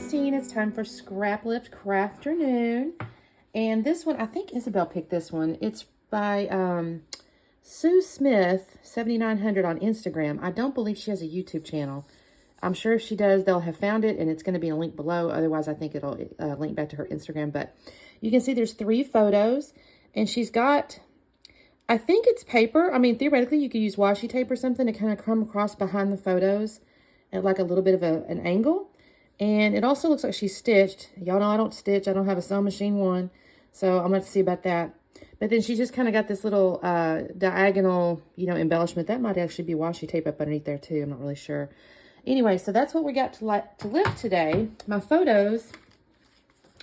Christine. It's time for Scraplift Crafternoon. And this one, I think Isabel picked this one. It's by Sue Smith, 7900 on Instagram. I don't believe she has a YouTube channel. I'm sure if she does, they'll have found it, and it's going to be a link below. Otherwise, I think it'll link back to her Instagram. But you can see there's 3 photos, and she's got, I think it's paper. I mean, theoretically, you could use washi tape or something to kind of come across behind the photos at like a little bit of an angle. And it also looks like she's stitched. Y'all know I don't stitch. I don't have a sewing machine one. So I'm going to have to see about that. But then she just kind of got this little diagonal, embellishment. That might actually be washi tape up underneath there too. I'm not really sure. Anyway, so that's what we got to lift today. My photos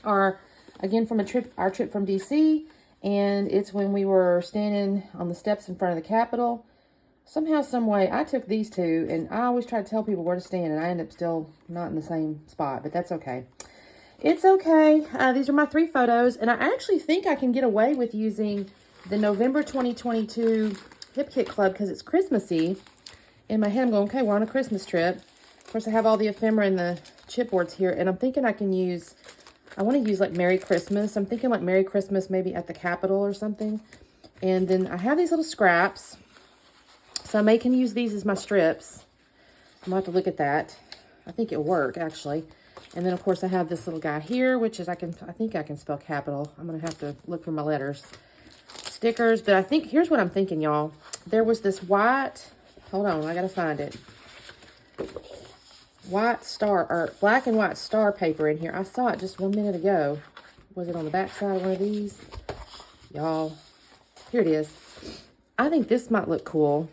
are, again, from our trip from DC. And it's when we were standing on the steps in front of the Capitol. Somehow, some way, I took these 2, and I always try to tell people where to stand, and I end up still not in the same spot, but that's okay. It's okay. These are my 3 photos, and I actually think I can get away with using the November 2022 Hip Kit Club because it's Christmassy. In my head, I'm going, okay, we're on a Christmas trip. Of course, I have all the ephemera and the chipboards here, and I'm thinking I want to use like Merry Christmas. I'm thinking like Merry Christmas maybe at the Capitol or something. And then I have these little scraps. So I may can use these as my strips. I'm going to have to look at that. I think it'll work, actually. And then, of course, I have this little guy here, which is, I think I can spell capital. I'm going to have to look for my letters. Stickers. But I think, here's what I'm thinking, y'all. There was this white, hold on, I got to find it. White star, or black and white star paper in here. I saw it just 1 minute ago. Was it on the back side of one of these? Y'all, here it is. I think this might look cool.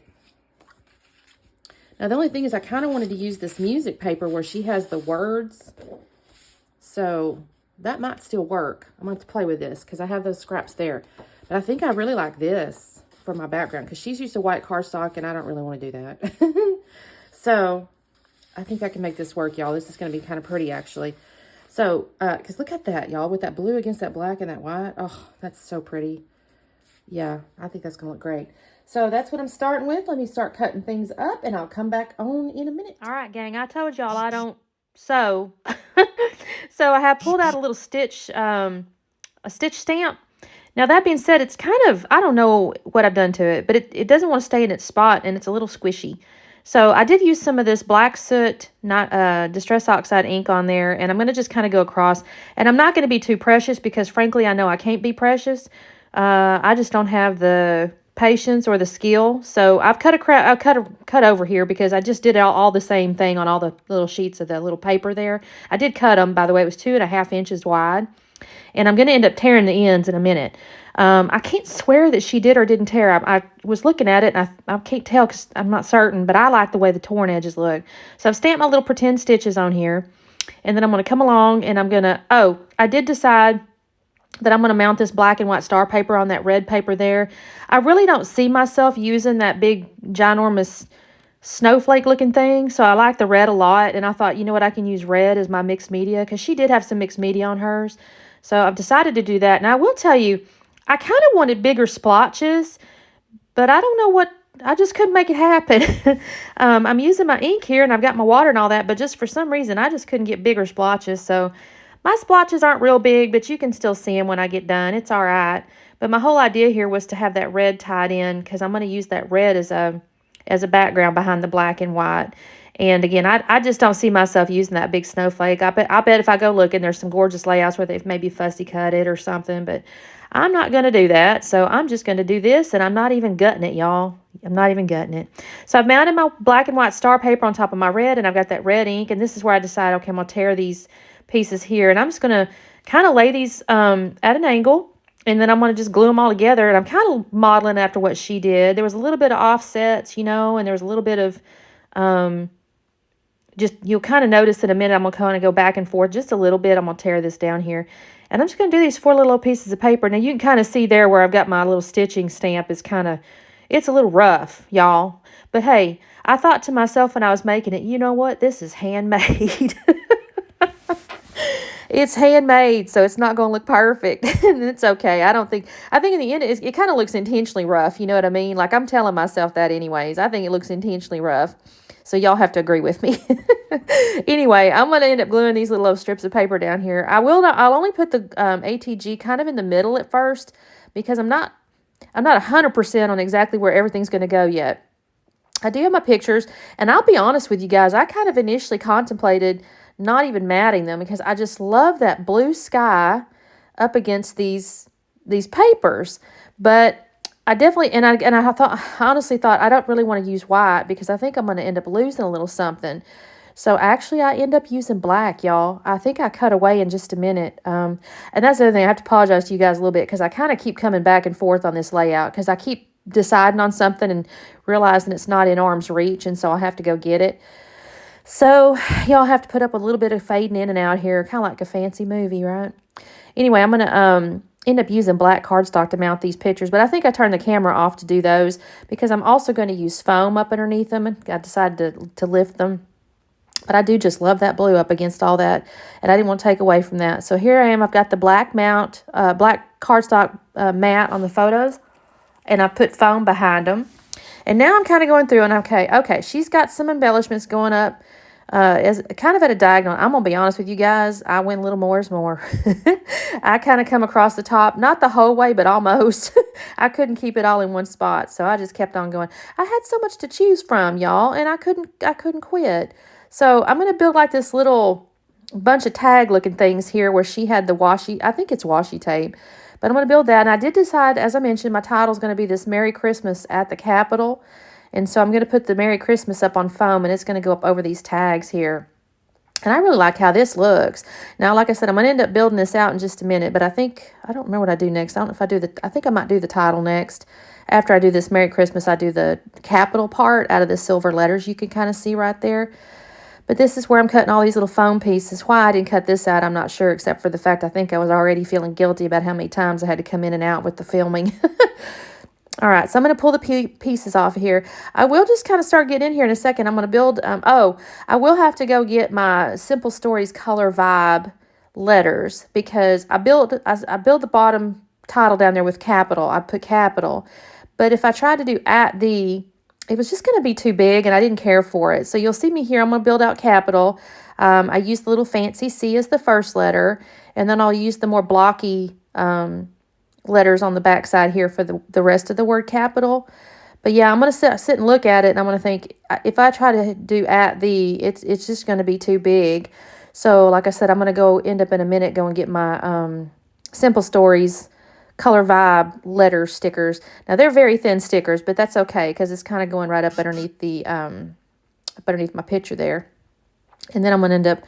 Now, the only thing is I kind of wanted to use this music paper where she has the words. So that might still work. I'm going to have to play with this because I have those scraps there. But I think I really like this for my background because she's used to white cardstock and I don't really want to do that. So I think I can make this work, y'all. This is going to be kind of pretty, actually. So, because look at that, y'all, with that blue against that black and that white. Oh, that's so pretty. Yeah, I think that's going to look great. So that's what I'm starting with. Let me start cutting things up, and I'll come back on in a minute. All right, gang, I told y'all I don't sew. So I have pulled out a little stitch, a stitch stamp. Now, that being said, it's kind of, I don't know what I've done to it, but it doesn't want to stay in its spot, and it's a little squishy. So I did use some of this black soot, not Distress Oxide ink on there, and I'm going to just kind of go across. And I'm not going to be too precious because, frankly, I know I can't be precious. I just don't have the patience or the skill. So I've cut over here because I just did all the same thing on all the little sheets of the little paper there. I did cut them, by the way. It was 2.5 inches wide. And I'm going to end up tearing the ends in a minute. I can't swear that she did or didn't tear. I was looking at it, and I can't tell because I'm not certain, but I like the way the torn edges look. So I've stamped my little pretend stitches on here. And then I'm going to come along, and I'm going to, I did decide that I'm going to mount this black and white star paper on that red paper there. I really don't see myself using that big, ginormous snowflake looking thing. So I like the red a lot. And I thought, you know what, I can use red as my mixed media because she did have some mixed media on hers. So I've decided to do that. And I will tell you, I kind of wanted bigger splotches, but I don't know what, I just couldn't make it happen. I'm using my ink here and I've got my water and all that, but just for some reason, I just couldn't get bigger splotches. So my splotches aren't real big, but you can still see them when I get done. It's all right. But my whole idea here was to have that red tied in because I'm going to use that red as a background behind the black and white. And again, I just don't see myself using that big snowflake. I bet if I go looking, there's some gorgeous layouts where they've maybe fussy cut it or something, but I'm not going to do that. So I'm just going to do this, and I'm not even gutting it, y'all. I'm not even gutting it. So I've mounted my black and white star paper on top of my red, and I've got that red ink, and this is where I decided, okay, I'm going to tear these pieces here, and I'm just going to kind of lay these at an angle, and then I'm going to just glue them all together, and I'm kind of modeling after what she did. There was a little bit of offsets, and there was a little bit of just, you'll kind of notice in a minute, I'm going to kind of go back and forth just a little bit. I'm going to tear this down here, and I'm just going to do these 4 little pieces of paper. Now, you can kind of see there where I've got my little stitching stamp is it's a little rough, y'all, but hey, I thought to myself when I was making it, you know what, this is handmade. It's handmade, so it's not going to look perfect. And it's okay. I think in the end, it kind of looks intentionally rough. You know what I mean? Like, I'm telling myself that anyways. I think it looks intentionally rough. So y'all have to agree with me. Anyway, I'm going to end up gluing these little strips of paper down here. I'll only put the ATG kind of in the middle at first because I'm not 100% on exactly where everything's going to go yet. I do have my pictures, and I'll be honest with you guys, I kind of initially contemplated not even matting them because I just love that blue sky up against these papers. But I definitely, and I honestly thought I don't really want to use white because I think I'm going to end up losing a little something. So actually I end up using black, y'all. I think I cut away in just a minute. And that's the other thing. I have to apologize to you guys a little bit because I kind of keep coming back and forth on this layout because I keep deciding on something and realizing it's not in arm's reach, and so I have to go get it. So y'all have to put up a little bit of fading in and out here, kind of like a fancy movie, right? Anyway, I'm going to end up using black cardstock to mount these pictures, but I think I turned the camera off to do those because I'm also going to use foam up underneath them, and I decided to lift them. But I do just love that blue up against all that, and I didn't want to take away from that. So here I am. I've got the black black cardstock mat on the photos, and I put foam behind them. And now I'm kind of going through, and okay, she's got some embellishments going up as kind of at a diagonal. I'm going to be honest with you guys. I went a little more is more. I kind of come across the top, not the whole way, but almost. I couldn't keep it all in one spot, so I just kept on going. I had so much to choose from, y'all, and I couldn't quit. So I'm going to build like this little bunch of tag looking things here where she had the washi, I think it's washi tape, but I'm going to build that. And I did decide, as I mentioned, my title is going to be this Merry Christmas at the Capitol. And so I'm going to put the Merry Christmas up on foam, and it's going to go up over these tags here. And I really like how this looks. Now, like I said, I'm going to end up building this out in just a minute, but I don't remember what I do next. I don't know if I think I might do the title next. After I do this Merry Christmas, I do the Capitol part out of the silver letters you can kind of see right there. But this is where I'm cutting all these little foam pieces. Why I didn't cut this out, I'm not sure, except for the fact I think I was already feeling guilty about how many times I had to come in and out with the filming. All right, so I'm going to pull the pieces off of here. I will just kind of start getting in here in a second. I'm going to build, I will have to go get my Simple Stories Color Vibe letters because I built the bottom title down there with capital. I put capital. But if I tried to do it was just going to be too big, and I didn't care for it. So you'll see me here. I'm going to build out capital. I use the little fancy C as the first letter, and then I'll use the more blocky letters on the back side here for the rest of the word capital. But yeah, I'm going to sit and look at it, and I'm going to think, if I try to do it's just going to be too big. So like I said, I'm going to end up in a minute, go and get my Simple Stories Color Vibe letter stickers. Now they're very thin stickers, but that's okay because it's kind of going right up underneath underneath my picture there. And then I'm going to end up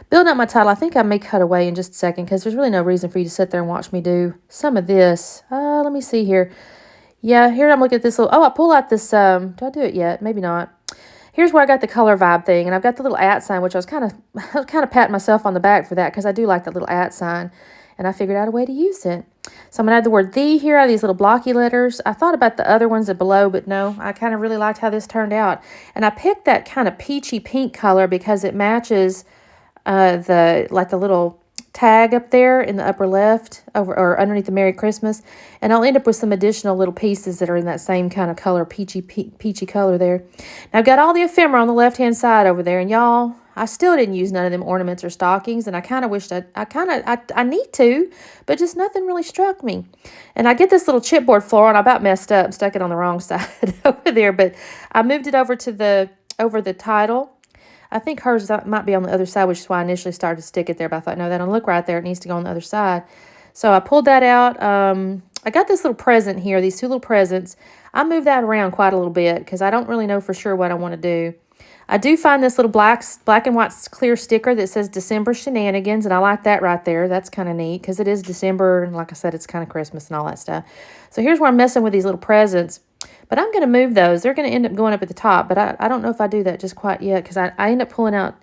building up my title. I think I may cut away in just a second because there's really no reason for you to sit there and watch me do some of this. Let me see here. Yeah, here I'm looking at this little, I pull out this, do I do it yet? Maybe not. Here's where I got the color vibe thing, and I've got the little @ sign, which I was kind of patting myself on the back for that because I do like that little @ sign, and I figured out a way to use it. So I'm going to add the word "the" here, these little blocky letters. I thought about the other ones below, but no, I kind of really liked how this turned out. And I picked that kind of peachy pink color because it matches the little tag up there in the upper left or underneath the Merry Christmas. And I'll end up with some additional little pieces that are in that same kind of color, peachy color there. Now I've got all the ephemera on the left-hand side over there, and y'all, I still didn't use none of them ornaments or stockings, and I kind of wished I need to, but just nothing really struck me. And I get this little chipboard floral, and I about messed up, stuck it on the wrong side over there, but I moved it over to over the title. I think hers might be on the other side, which is why I initially started to stick it there, but I thought, no, that don't look right there. It needs to go on the other side. So I pulled that out. I got this little present here, these two little presents. I moved that around quite a little bit because I don't really know for sure what I want to do. I do find this little black and white clear sticker that says December Shenanigans, and I like that right there. That's kind of neat because it is December, and like I said, it's kind of Christmas and all that stuff. So here's where I'm messing with these little presents, but I'm going to move those. They're going to end up going up at the top, but I don't know if I do that just quite yet because I end up pulling out,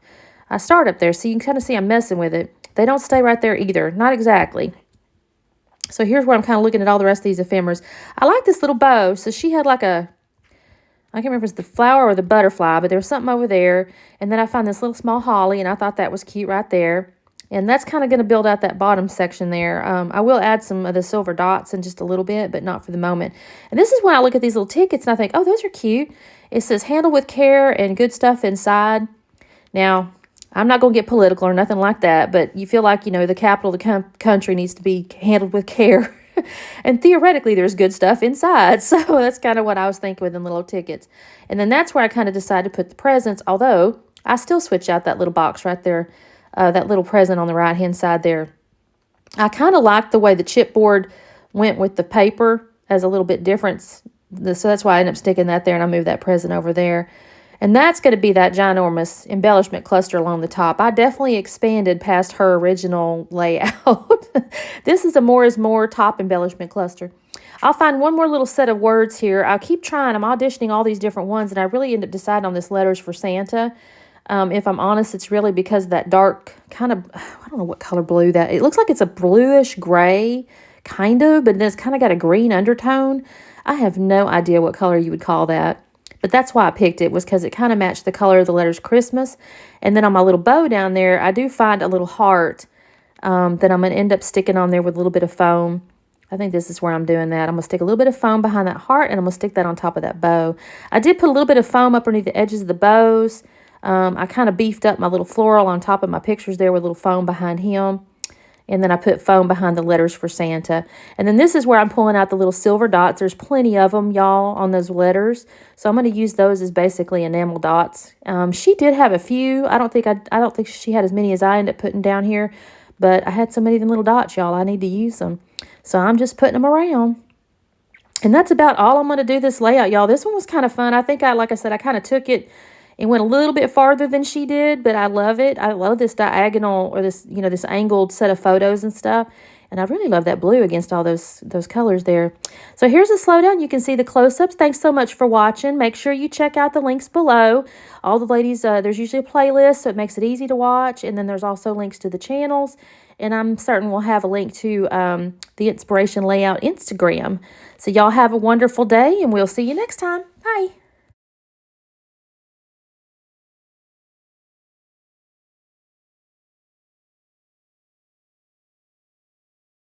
I start up there, so you can kind of see I'm messing with it. They don't stay right there either, not exactly. So here's where I'm kind of looking at all the rest of these ephemeras. I like this little bow. So she had like I can't remember if it's the flower or the butterfly, but there was something over there. And then I found this little small holly, and I thought that was cute right there. And that's kind of going to build out that bottom section there. I will add some of the silver dots in just a little bit, but not for the moment. And this is when I look at these little tickets and I think, oh, those are cute. It says handle with care and good stuff inside. Now, I'm not going to get political or nothing like that, but you feel like, you know, the capital of the country needs to be handled with care. And theoretically, there's good stuff inside. So that's kind of what I was thinking with the little tickets. And then that's where I kind of decided to put the presents, although I still switch out that little box right there, that little present on the right-hand side there. I kind of like the way the chipboard went with the paper as a little bit different. So that's why I ended up sticking that there, and I moved that present over there. And that's going to be that ginormous embellishment cluster along the top. I definitely expanded past her original layout. This is a more is more top embellishment cluster. I'll find one more little set of words here. I'll keep trying. I'm auditioning all these different ones, and I really end up deciding on this letters for Santa. If I'm honest, it's really because of that dark kind of, I don't know what color blue that, it looks like it's a bluish gray, kind of, but then it's kind of got a green undertone. I have no idea what color you would call that. But that's why I picked it, was because it kind of matched the color of the letters Christmas. And then on my little bow down there, I do find a little heart that I'm going to end up sticking on there with a little bit of foam. I think this is where I'm doing that. I'm going to stick a little bit of foam behind that heart, and I'm going to stick that on top of that bow. I did put a little bit of foam up underneath the edges of the bows. I kind of beefed up my little floral on top of my pictures there with a little foam behind him. And then I put foam behind the letters for Santa. And then this is where I'm pulling out the little silver dots. There's plenty of them, y'all, on those letters. So I'm going to use those as basically enamel dots. She did have a few. I don't think she had as many as I ended up putting down here. But I had so many of them little dots, y'all. I need to use them. So I'm just putting them around. And that's about all I'm going to do this layout, y'all. This one was kind of fun. I think like I said, I kind of took it and went a little bit farther than she did, but I love it. I love this diagonal, or this, you know, this angled set of photos and stuff. And I really love that blue against all those colors there. So here's a slowdown. You can see the close-ups. Thanks so much for watching. Make sure you check out the links below. All the ladies, there's usually a playlist, so it makes it easy to watch. And then there's also links to the channels. And I'm certain we'll have a link to the Inspiration Layout Instagram. So y'all have a wonderful day, and we'll see you next time. Bye.